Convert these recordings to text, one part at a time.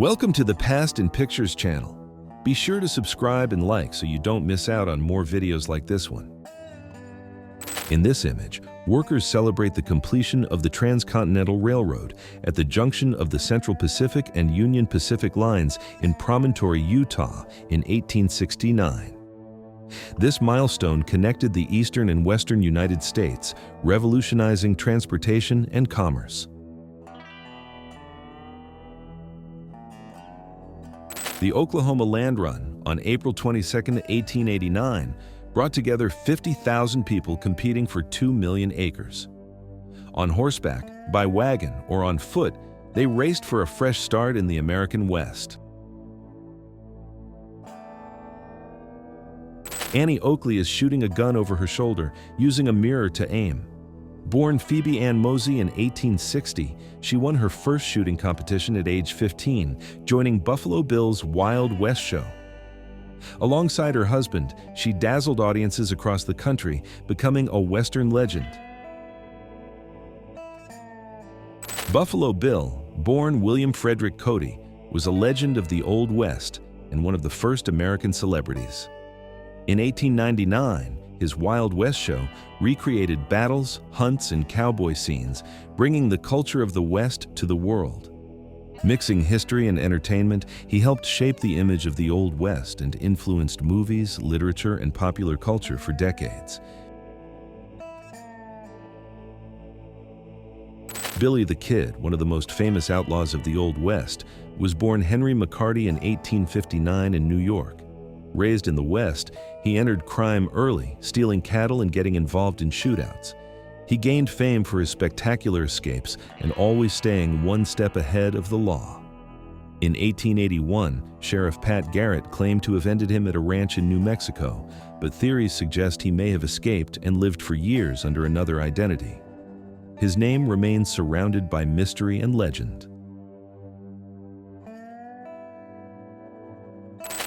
Welcome to the Past in Pictures channel. Be sure to subscribe and like so you don't miss out on more videos like this one. In this image, workers celebrate the completion of the Transcontinental Railroad at the junction of the Central Pacific and Union Pacific lines in Promontory, Utah in 1869. This milestone connected the eastern and western United States, revolutionizing transportation and commerce. The Oklahoma Land Run on April 22, 1889, brought together 50,000 people competing for 2 million acres. On horseback, by wagon, or on foot, they raced for a fresh start in the American West. Annie Oakley is shooting a gun over her shoulder, using a mirror to aim. Born Phoebe Ann Mosey in 1860, she won her first shooting competition at age 15, joining Buffalo Bill's Wild West show. Alongside her husband, she dazzled audiences across the country, becoming a Western legend. Buffalo Bill, born William Frederick Cody, was a legend of the Old West and one of the first American celebrities. In 1899, his Wild West show recreated battles, hunts, and cowboy scenes, bringing the culture of the West to the world. Mixing history and entertainment, he helped shape the image of the Old West and influenced movies, literature, and popular culture for decades. Billy the Kid, one of the most famous outlaws of the Old West, was born Henry McCarty in 1859 in New York. Raised in the West, he entered crime early, stealing cattle and getting involved in shootouts. He gained fame for his spectacular escapes and always staying one step ahead of the law. In 1881, Sheriff Pat Garrett claimed to have ended him at a ranch in New Mexico, but theories suggest he may have escaped and lived for years under another identity. His name remains surrounded by mystery and legend.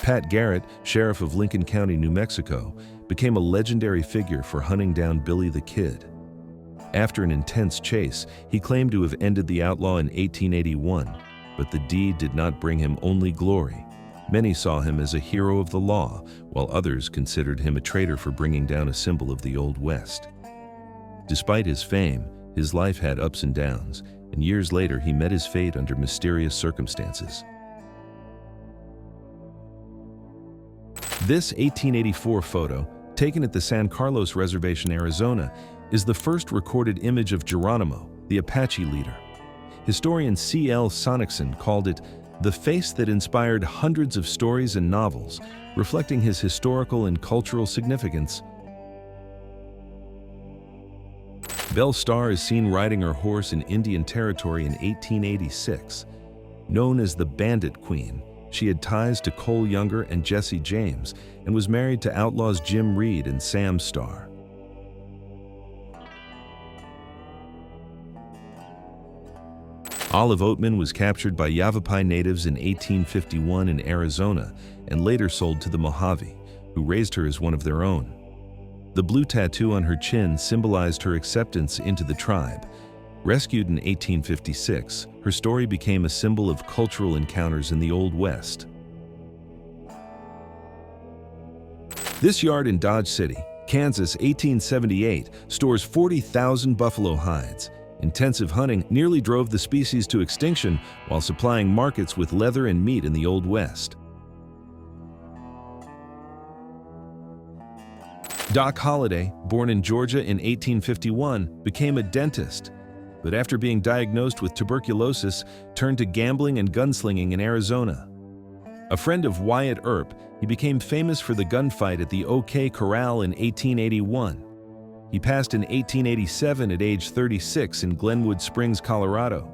Pat Garrett, sheriff of Lincoln County, New Mexico, became a legendary figure for hunting down Billy the Kid. After an intense chase, he claimed to have ended the outlaw in 1881, but the deed did not bring him only glory. Many saw him as a hero of the law, while others considered him a traitor for bringing down a symbol of the Old West. Despite his fame, his life had ups and downs, and years later he met his fate under mysterious circumstances. This 1884 photo, taken at the San Carlos Reservation, Arizona, is the first recorded image of Geronimo, the Apache leader. Historian C.L. Sonicson called it the face that inspired hundreds of stories and novels, reflecting his historical and cultural significance. Belle Starr is seen riding her horse in Indian Territory in 1886. Known as the Bandit Queen, she had ties to Cole Younger and Jesse James and was married to outlaws Jim Reed and Sam Starr. Olive Oatman was captured by Yavapai natives in 1851 in Arizona and later sold to the Mojave, who raised her as one of their own. The blue tattoo on her chin symbolized her acceptance into the tribe. Rescued in 1856, her story became a symbol of cultural encounters in the Old West. This yard in Dodge City, Kansas, 1878, stores 40,000 buffalo hides. Intensive hunting nearly drove the species to extinction while supplying markets with leather and meat in the Old West. Doc Holliday, born in Georgia in 1851, became a dentist, but after being diagnosed with tuberculosis, turned to gambling and gunslinging in Arizona. A friend of Wyatt Earp, he became famous for the gunfight at the OK Corral in 1881. He passed in 1887 at age 36 in Glenwood Springs, Colorado.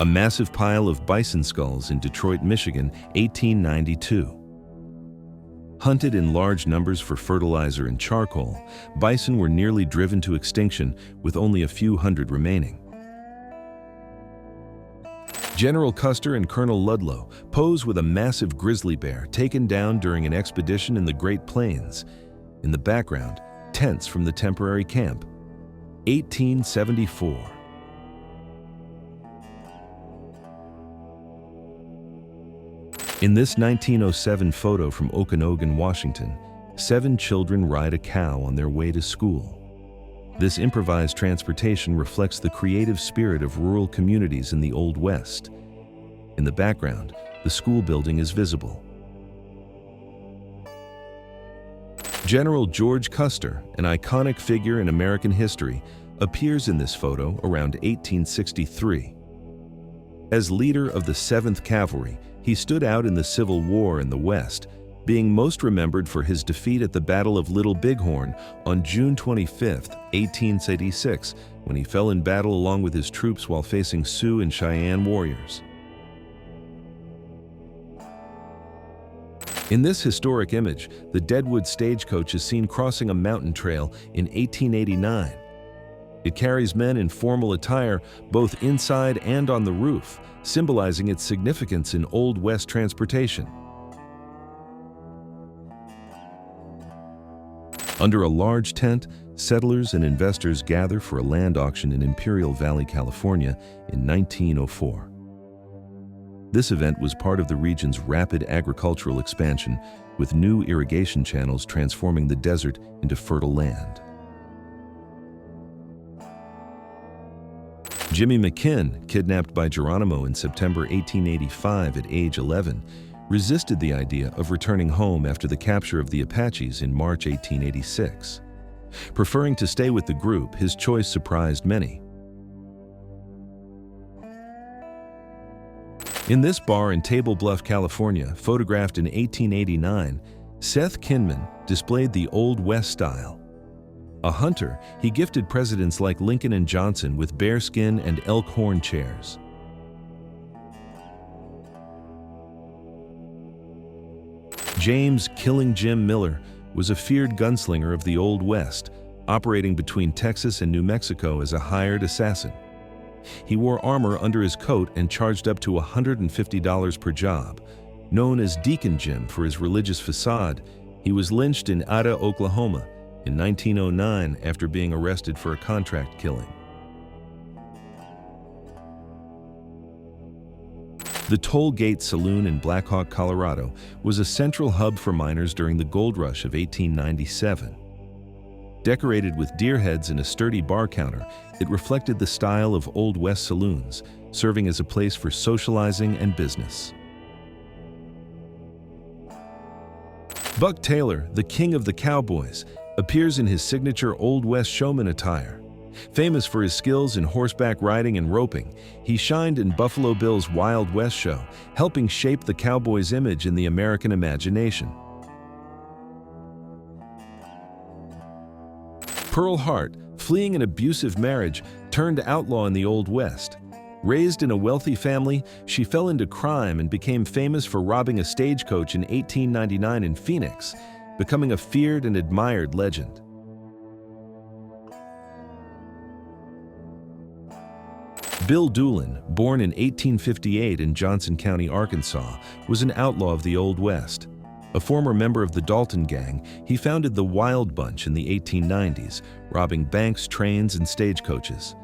A massive pile of bison skulls in Detroit, Michigan, 1892. Hunted in large numbers for fertilizer and charcoal, bison were nearly driven to extinction, with only a few hundred remaining. General Custer and Colonel Ludlow pose with a massive grizzly bear taken down during an expedition in the Great Plains. In the background, tents from the temporary camp. 1874. In this 1907 photo from Okanogan, Washington, 7 children ride a cow on their way to school. This improvised transportation reflects the creative spirit of rural communities in the Old West. In the background, the school building is visible. General George Custer, an iconic figure in American history, appears in this photo around 1863. As leader of the 7th Cavalry, he stood out in the Civil War in the West, being most remembered for his defeat at the Battle of Little Bighorn on June 25, 1886, when he fell in battle along with his troops while facing Sioux and Cheyenne warriors. In this historic image, the Deadwood stagecoach is seen crossing a mountain trail in 1889. It carries men in formal attire both inside and on the roof, symbolizing its significance in Old West transportation. Under a large tent, settlers and investors gather for a land auction in Imperial Valley, California in 1904. This event was part of the region's rapid agricultural expansion, with new irrigation channels transforming the desert into fertile land. Jimmy McKinn, kidnapped by Geronimo in September 1885 at age 11, resisted the idea of returning home after the capture of the Apaches in March 1886. Preferring to stay with the group, his choice surprised many. In this bar in Table Bluff, California, photographed in 1889, Seth Kinman displayed the Old West style. A hunter, he gifted presidents like Lincoln and Johnson with bearskin and elk horn chairs. James "Killing Jim" Miller was a feared gunslinger of the Old West, operating between Texas and New Mexico as a hired assassin. He wore armor under his coat and charged up to $150 per job. Known as Deacon Jim for his religious facade, he was lynched in Ada, Oklahoma, in 1909 after being arrested for a contract killing. The Toll Gate Saloon in Black Hawk, Colorado, was a central hub for miners during the gold rush of 1897. Decorated with deer heads and a sturdy bar counter, it reflected the style of Old West saloons, serving as a place for socializing and business. Buck Taylor, the king of the cowboys, appears in his signature Old West showman attire. Famous for his skills in horseback riding and roping, he shined in Buffalo Bill's Wild West show, helping shape the cowboy's image in the American imagination. Pearl Hart, fleeing an abusive marriage, turned outlaw in the Old West. Raised in a wealthy family, she fell into crime and became famous for robbing a stagecoach in 1899 in Phoenix, becoming a feared and admired legend. Bill Doolin, born in 1858 in Johnson County, Arkansas, was an outlaw of the Old West. A former member of the Dalton Gang, he founded the Wild Bunch in the 1890s, robbing banks, trains, and stagecoaches.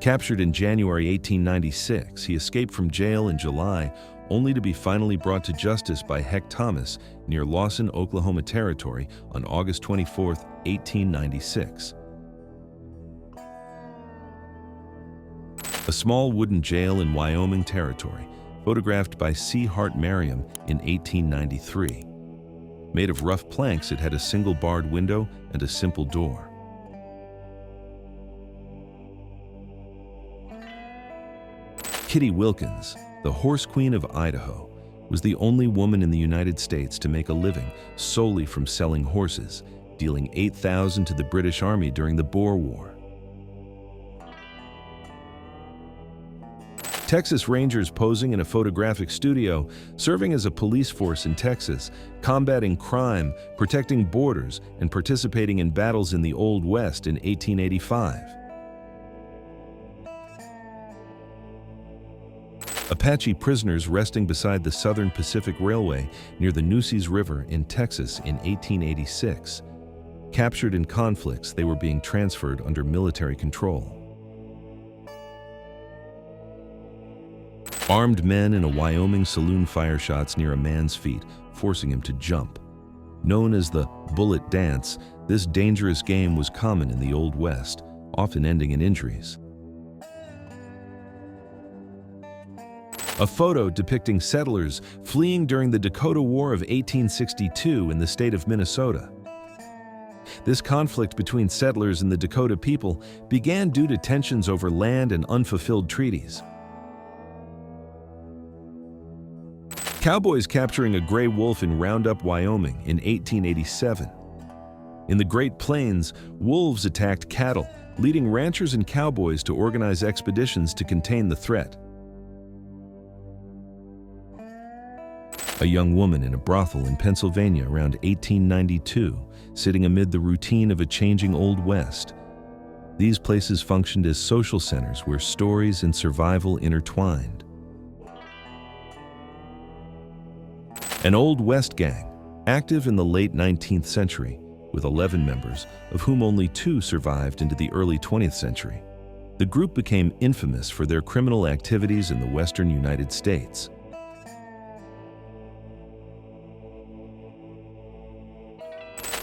Captured in January 1896, he escaped from jail in July, only to be finally brought to justice by Heck Thomas near Lawson, Oklahoma Territory on August 24, 1896. A small wooden jail in Wyoming Territory, photographed by C. Hart Merriam in 1893. Made of rough planks, it had a single barred window and a simple door. Kitty Wilkins, the Horse Queen of Idaho, was the only woman in the United States to make a living solely from selling horses, dealing 8,000 to the British Army during the Boer War. Texas Rangers posing in a photographic studio, serving as a police force in Texas, combating crime, protecting borders, and participating in battles in the Old West in 1885. Apache prisoners resting beside the Southern Pacific Railway near the Nueces River in Texas in 1886. Captured in conflicts, they were being transferred under military control. Armed men in a Wyoming saloon fire shots near a man's feet, forcing him to jump. Known as the bullet dance, this dangerous game was common in the Old West, often ending in injuries. A photo depicting settlers fleeing during the Dakota War of 1862 in the state of Minnesota. This conflict between settlers and the Dakota people began due to tensions over land and unfulfilled treaties. Cowboys capturing a gray wolf in Roundup, Wyoming in 1887. In the Great Plains, wolves attacked cattle, leading ranchers and cowboys to organize expeditions to contain the threat. A young woman in a brothel in Pennsylvania around 1892, sitting amid the routine of a changing Old West. These places functioned as social centers where stories and survival intertwined. An Old West gang, active in the late 19th century, with 11 members, of whom only 2 survived into the early 20th century. The group became infamous for their criminal activities in the western United States.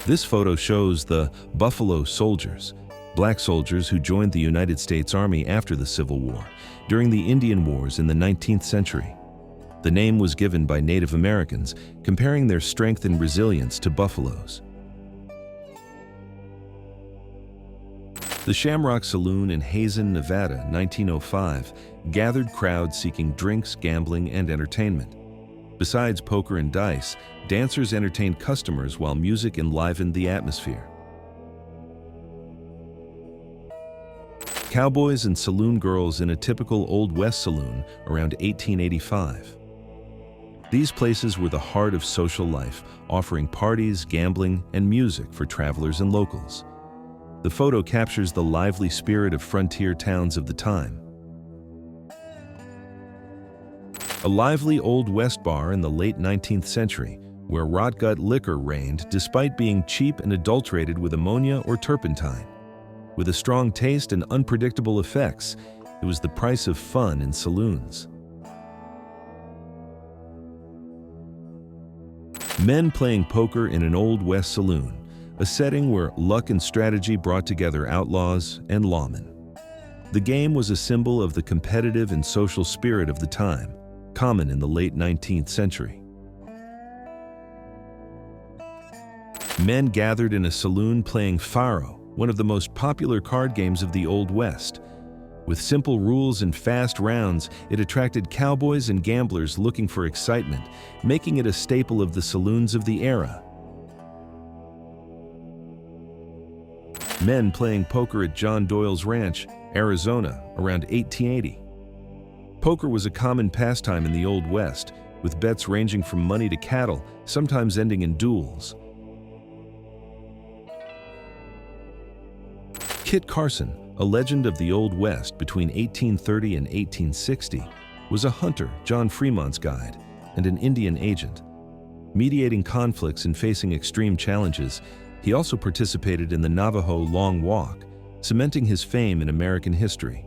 This photo shows the Buffalo Soldiers, black soldiers who joined the United States Army after the Civil War, during the Indian Wars in the 19th century. The name was given by Native Americans, comparing their strength and resilience to buffaloes. The Shamrock Saloon in Hazen, Nevada, 1905, gathered crowds seeking drinks, gambling, and entertainment. Besides poker and dice, dancers entertained customers while music enlivened the atmosphere. Cowboys and saloon girls in a typical Old West saloon around 1885. These places were the heart of social life, offering parties, gambling, and music for travelers and locals. The photo captures the lively spirit of frontier towns of the time. A lively Old West bar in the late 19th century, where rotgut liquor reigned despite being cheap and adulterated with ammonia or turpentine. With a strong taste and unpredictable effects, it was the price of fun in saloons. Men playing poker in an Old West saloon, a setting where luck and strategy brought together outlaws and lawmen. The game was a symbol of the competitive and social spirit of the time, common in the late 19th century. Men gathered in a saloon playing faro, one of the most popular card games of the Old West. With simple rules and fast rounds, it attracted cowboys and gamblers looking for excitement, making it a staple of the saloons of the era. Men playing poker at John Doyle's Ranch, Arizona, around 1880. Poker was a common pastime in the Old West, with bets ranging from money to cattle, sometimes ending in duels. Kit Carson, a legend of the Old West between 1830 and 1860, was a hunter, John Fremont's guide, and an Indian agent. Mediating conflicts and facing extreme challenges, he also participated in the Navajo Long Walk, cementing his fame in American history.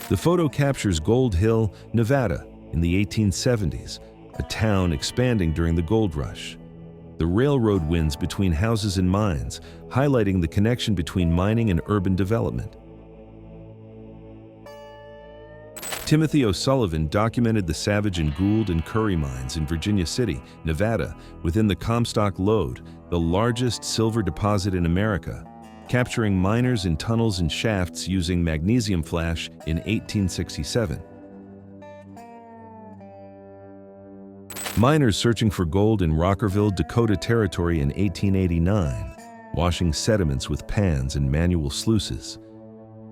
The photo captures Gold Hill, Nevada, in the 1870s, a town expanding during the gold rush. The railroad winds between houses and mines, highlighting the connection between mining and urban development. Timothy O'Sullivan documented the Savage and Gould and Curry mines in Virginia City, Nevada, within the Comstock Lode, the largest silver deposit in America, capturing miners in tunnels and shafts using magnesium flash in 1867. Miners searching for gold in Rockerville, Dakota Territory in 1889, washing sediments with pans and manual sluices.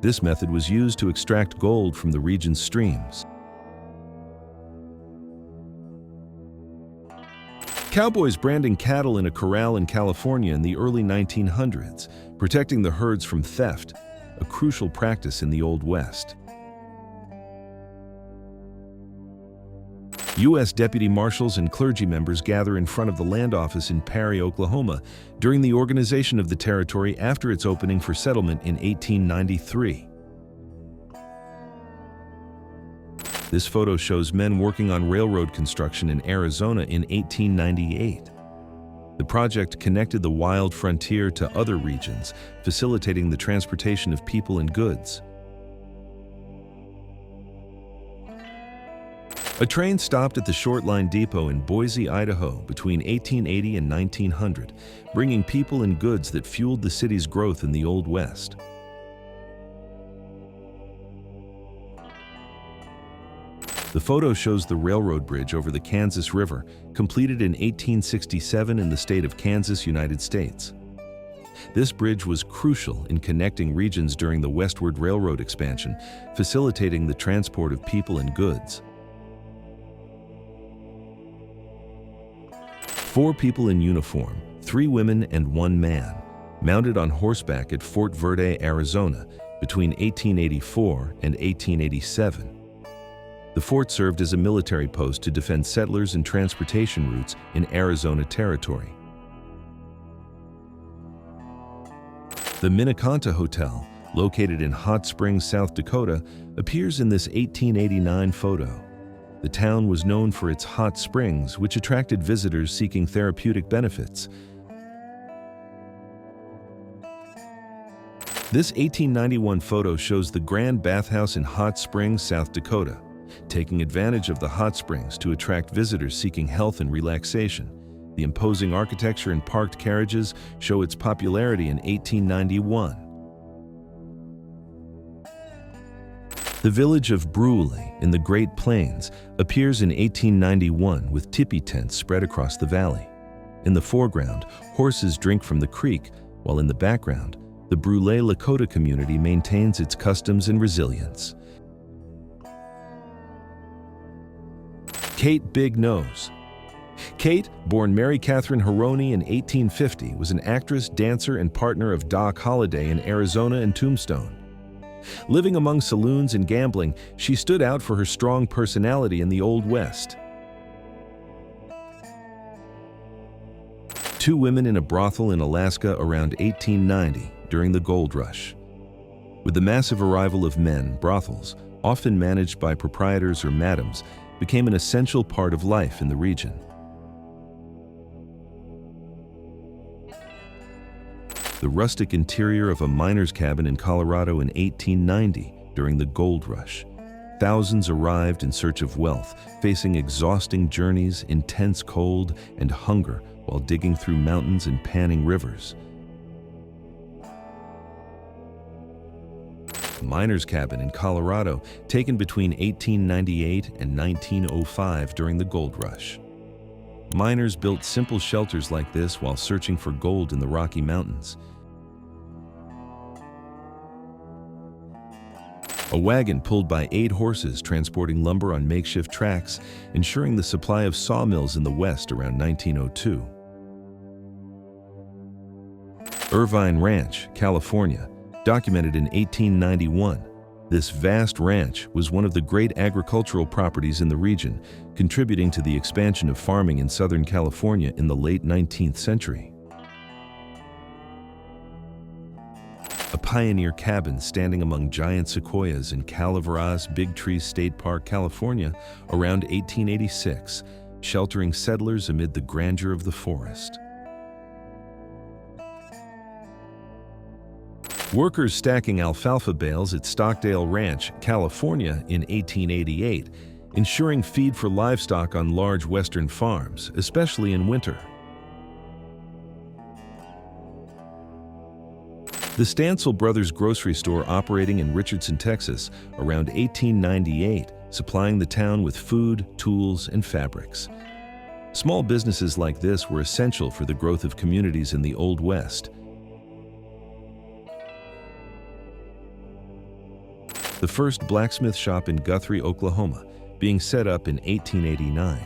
This method was used to extract gold from the region's streams. Cowboys branding cattle in a corral in California in the early 1900s, protecting the herds from theft, a crucial practice in the Old West. U.S. deputy marshals and clergy members gather in front of the land office in Perry, Oklahoma, during the organization of the territory after its opening for settlement in 1893. This photo shows men working on railroad construction in Arizona in 1898. The project connected the wild frontier to other regions, facilitating the transportation of people and goods. A train stopped at the Short Line Depot in Boise, Idaho between 1880 and 1900, bringing people and goods that fueled the city's growth in the Old West. The photo shows the railroad bridge over the Kansas River, completed in 1867 in the state of Kansas, United States. This bridge was crucial in connecting regions during the westward railroad expansion, facilitating the transport of people and goods. 4 people in uniform, 3 women and 1 man, mounted on horseback at Fort Verde, Arizona, between 1884 and 1887. The fort served as a military post to defend settlers and transportation routes in Arizona Territory. The Minneconta Hotel, located in Hot Springs, South Dakota, appears in this 1889 photo. The town was known for its hot springs, which attracted visitors seeking therapeutic benefits. This 1891 photo shows the Grand Bathhouse in Hot Springs, South Dakota, taking advantage of the hot springs to attract visitors seeking health and relaxation. The imposing architecture and parked carriages show its popularity in 1891. The village of Brule in the Great Plains appears in 1891 with tipi tents spread across the valley. In the foreground, horses drink from the creek, while in the background, the Brule Lakota community maintains its customs and resilience. Kate Big Nose. Kate, born Mary Catherine Haroni in 1850, was an actress, dancer, and partner of Doc Holliday in Arizona and Tombstone. Living among saloons and gambling, she stood out for her strong personality in the Old West. 2 women in a brothel in Alaska around 1890 during the gold rush. With the massive arrival of men, brothels, often managed by proprietors or madams, became an essential part of life in the region. The rustic interior of a miner's cabin in Colorado in 1890 during the gold rush. Thousands arrived in search of wealth, facing exhausting journeys, intense cold, and hunger while digging through mountains and panning rivers. A miner's cabin in Colorado, taken between 1898 and 1905 during the gold rush. Miners built simple shelters like this while searching for gold in the Rocky Mountains. A wagon pulled by 8 horses transporting lumber on makeshift tracks, ensuring the supply of sawmills in the West around 1902. Irvine Ranch, California, documented in 1891. This vast ranch was one of the great agricultural properties in the region, contributing to the expansion of farming in Southern California in the late 19th century. A pioneer cabin standing among giant sequoias in Calaveras Big Trees State Park, California, around 1886, sheltering settlers amid the grandeur of the forest. Workers stacking alfalfa bales at Stockdale Ranch, California in 1888, ensuring feed for livestock on large western farms, especially in winter. The Stansel Brothers grocery store operating in Richardson, Texas, around 1898, supplying the town with food, tools, and fabrics. Small businesses like this were essential for the growth of communities in the Old West. The first blacksmith shop in Guthrie, Oklahoma, being set up in 1889.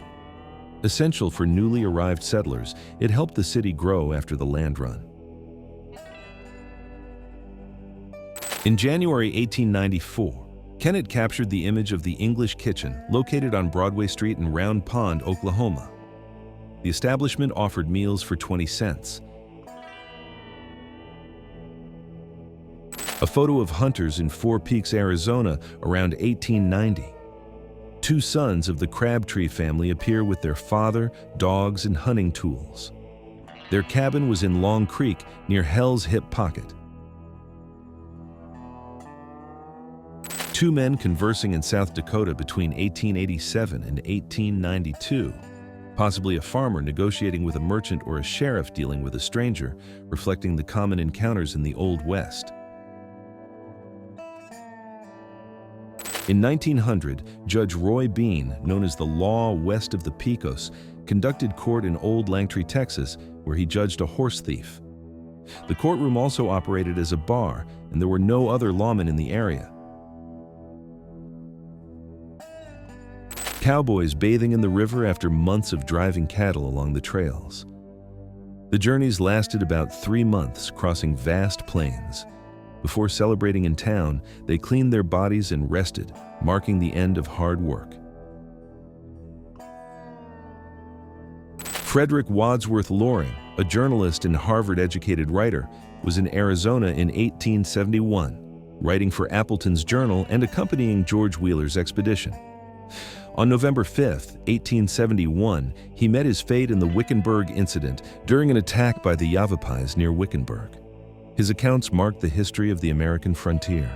Essential for newly arrived settlers, it helped the city grow after the land run. In January 1894, Kennett captured the image of the English Kitchen, located on Broadway Street in Round Pond, Oklahoma. The establishment offered meals for 20 cents. A photo of hunters in Four Peaks, Arizona, around 1890. Two sons of the Crabtree family appear with their father, dogs, and hunting tools. Their cabin was in Long Creek near Hell's Hip Pocket. Two men conversing in South Dakota between 1887 and 1892, possibly a farmer negotiating with a merchant or a sheriff dealing with a stranger, reflecting the common encounters in the Old West. In 1900, Judge Roy Bean, known as the Law West of the Pecos, conducted court in Old Langtry, Texas, where he judged a horse thief. The courtroom also operated as a bar, and there were no other lawmen in the area. Cowboys bathing in the river after months of driving cattle along the trails. The journeys lasted about 3 months, crossing vast plains. Before celebrating in town, they cleaned their bodies and rested, marking the end of hard work. Frederick Wadsworth Loring, a journalist and Harvard-educated writer, was in Arizona in 1871, writing for Appleton's Journal and accompanying George Wheeler's expedition. On November 5, 1871, he met his fate in the Wickenburg incident during an attack by the Yavapais near Wickenburg. His accounts marked the history of the American frontier.